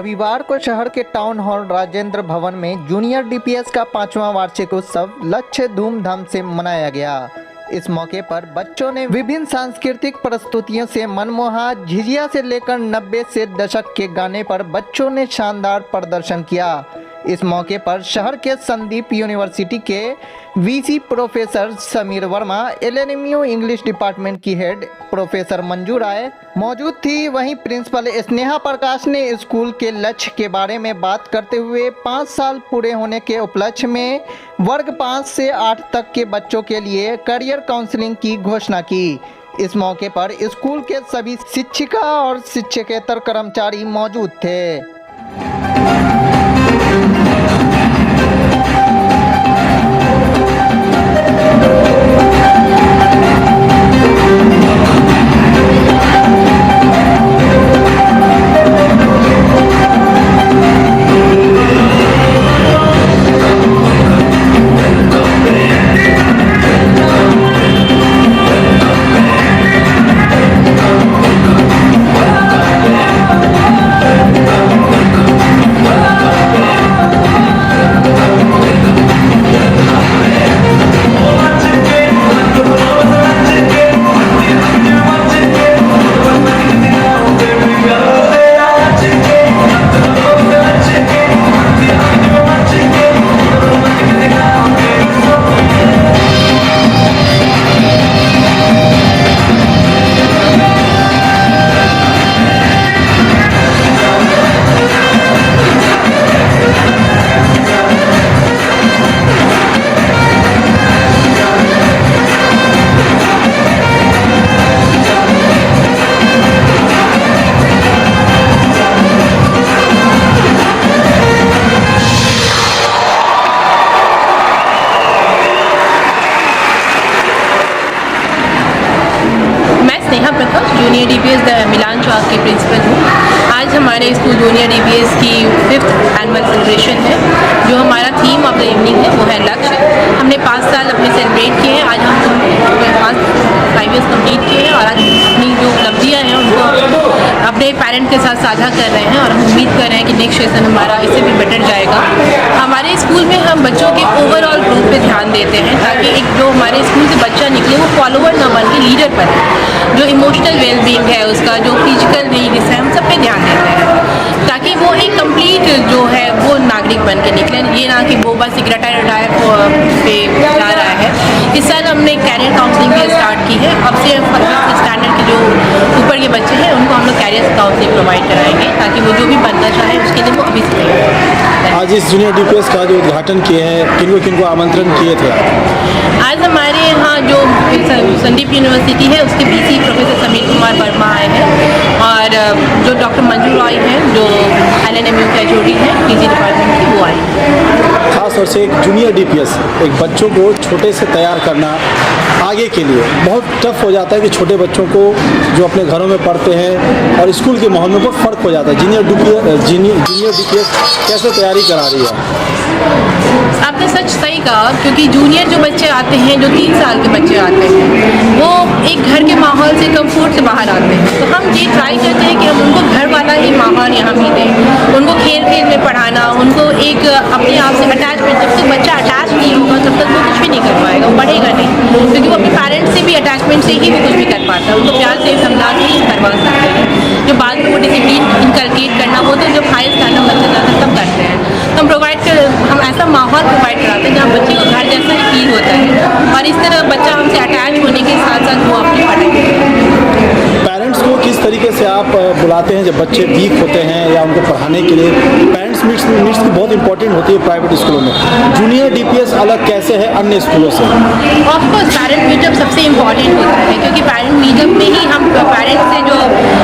रविवार को शहर के टाउन हॉल राजेंद्र भवन में जूनियर डीपीएस का 5वां वार्षिक उत्सव लक्ष्य धूमधाम से मनाया गया। इस मौके पर बच्चों ने विभिन्न सांस्कृतिक प्रस्तुतियों से मनमोहा, झिझिया से लेकर 90 से दशक के गाने पर बच्चों ने शानदार प्रदर्शन किया। इस मौके पर शहर के संदीप यूनिवर्सिटी के VC professor Sameer Verma, LNMU English department की हेड प्रोफेसर मंजू राय मौजूद थी। वहीं प्रिंसिपल स्नेहा प्रकाश ने स्कूल के लक्ष्य के बारे में बात करते हुए 5 साल पूरे होने के उपलक्ष्य में वर्ग 5 से 8 तक के बच्चों के लिए करियर काउंसलिंग की घोषणा की। इस मौके पर स्कूल के सभी शिक्षिका और शिक्षकेतर कर्मचारी मौजूद थे। स्नेहा प्रकाश जूनियर डीपीएस मिलान चौक की प्रिंसिपल हूँ। आज हमारे स्कूल जूनियर डीपीएस की 5th एनुअल सेलिब्रेशन है। जो हमारा थीम ऑफ द इवनिंग है वो है लक्ष्य। हमने 5 साल अपने सेलिब्रेट किए हैं। आज हम 5 इयर्स कंप्लीट किए हैं और आज अपनी जो उपलब्धियाँ हैं उनको अपने पेरेंट के साथ साझा कर रहे हैं और हम उम्मीद कर रहे हैं कि नेक्स्ट सेशन हमारा इससे भी बेटर जाएगा। हमारे स्कूल में हम बच्चों के ओवरऑल ग्रोथ पे ध्यान देते हैं ताकि एक जो हमारे स्कूल से बच्चा निकले वो फॉलोअर ना बन के लीडर बने। जो इमोशनल वेलबींग है उसका, जो फिजिकल नीड्स है, हम सब पे ध्यान देते हैं ताकि वो एक कंप्लीट जो है वो नागरिक बन के निकले। ये ना कि वो बस एक रिटायर पे जा रहा है। इस साल हमने कैरियर काउंसलिंग भी स्टार्ट की है। अब से स्टैंडर्ड के जो ऊपर के बच्चे हैं उनको हम लोग कैरियर काउंसलिंग प्रोवाइड कराएंगे ताकि वो जो भी बनना चाहे उसके लिए वो अभी से तैयार। आज इस जूनियर डीपीएस का जो उद्घाटन किए हैं, किनको किनको आमंत्रण किए थे? आज हमारे यहाँ जो संदीप यूनिवर्सिटी है उसके वीसी प्रोफेसर समीर कुमार वर्मा आए हैं और जो डॉक्टर मंजू राय हैं जो एलएनएमयू के एचओडी हैं पीजी डिपार्टमेंट की, वो आई। खास तौर से एक जूनियर डीपीएस एक बच्चों को छोटे से तैयार करना आगे के लिए बहुत टफ हो जाता है कि छोटे बच्चों को जो अपने घरों में पढ़ते हैं और स्कूल के माहौल में बहुत फ़र्क हो जाता है। जूनियर डीपीएस कैसे तैयारी करा रही है? आपने सच सही कहा क्योंकि जूनियर जो बच्चे आते हैं, जो 3 साल के बच्चे आते हैं, वो एक घर के माहौल से कंफर्ट से बाहर आते हैं। तो हम ये ट्राई करते हैं कि हम उनको घर वाला ही माहौल यहाँ भी दें। उनको खेल में पढ़ाना, उनको एक अपने आप से अटैचमेंट। जब तक बच्चा अटैच नहीं होगा तब तक वो कुछ भी नहीं कर पाएगा, वो बढ़ेगा नहीं, क्योंकि वो अपने पेरेंट्स से भी अटैचमेंट से ही वो कुछ भी कर पाता है। उनको प्यार से समझा के ही करवा सकते हैं। जो बाद में वो डिसिप्लिन इनकलकेट करना वो तो जब हाई स्टैंडर्ड बच्चे जाते हैं तब करते हैं। तो हम ऐसा माहौल प्रोवाइड कराते हैं जहाँ बच्चे को घर जैसा ही फील होता है और इस तरह बच्चा हमसे अटैच होने के साथ साथ वो अपनी पढ़ाई करता है। पेरेंट्स को किस तरीके से आप बुलाते हैं जब बच्चे वीक होते हैं या उनको पढ़ाने के लिए? पेरेंट्स मीट्स की बहुत इंपॉर्टेंट होती है प्राइवेट स्कूलों में। जूनियर डीपीएस अलग कैसे है अन्य स्कूलों से? ऑफकोर्स पेरेंट मीटअप सबसे इम्पॉर्टेंट होता है क्योंकि पेरेंट मीटअप में ही हम पेरेंट्स से जो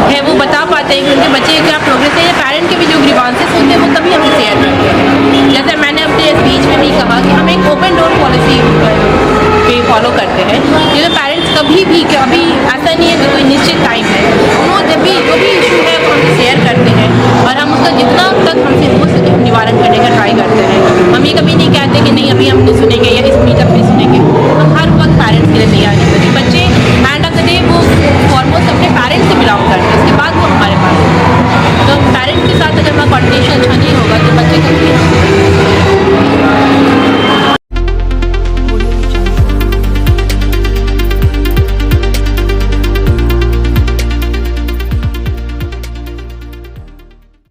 है वो बता पाते हैं कि उनके बच्चे क्या प्रोग्रेस है। पेरेंट के भी जो ग्रीवांसेस होते हैं वो तभी हम शेयर करते हैं। जैसे मैंने अपने स्पीच में भी कहा कि हम एक ओपन डोर पॉलिसी पे फॉलो करते हैं। ये पेरेंट्स कभी भी अभी ऐसा नहीं है कि कोई निश्चित टाइम है, वो जब भी जो भी इशू है वो हमसे शेयर करते हैं और हम उसका जितना तक हमसे हो सके निवारण करने का ट्राई करते हैं। हम ये कभी नहीं कहते कि नहीं अभी हम नहीं सुनेंगे या इस मीटअप में सुनेंगे। हम हर वक्त पेरेंट्स के लिए तैयार हैं। बच्चे एंड ऑफ द डे वो फॉरमोस्ट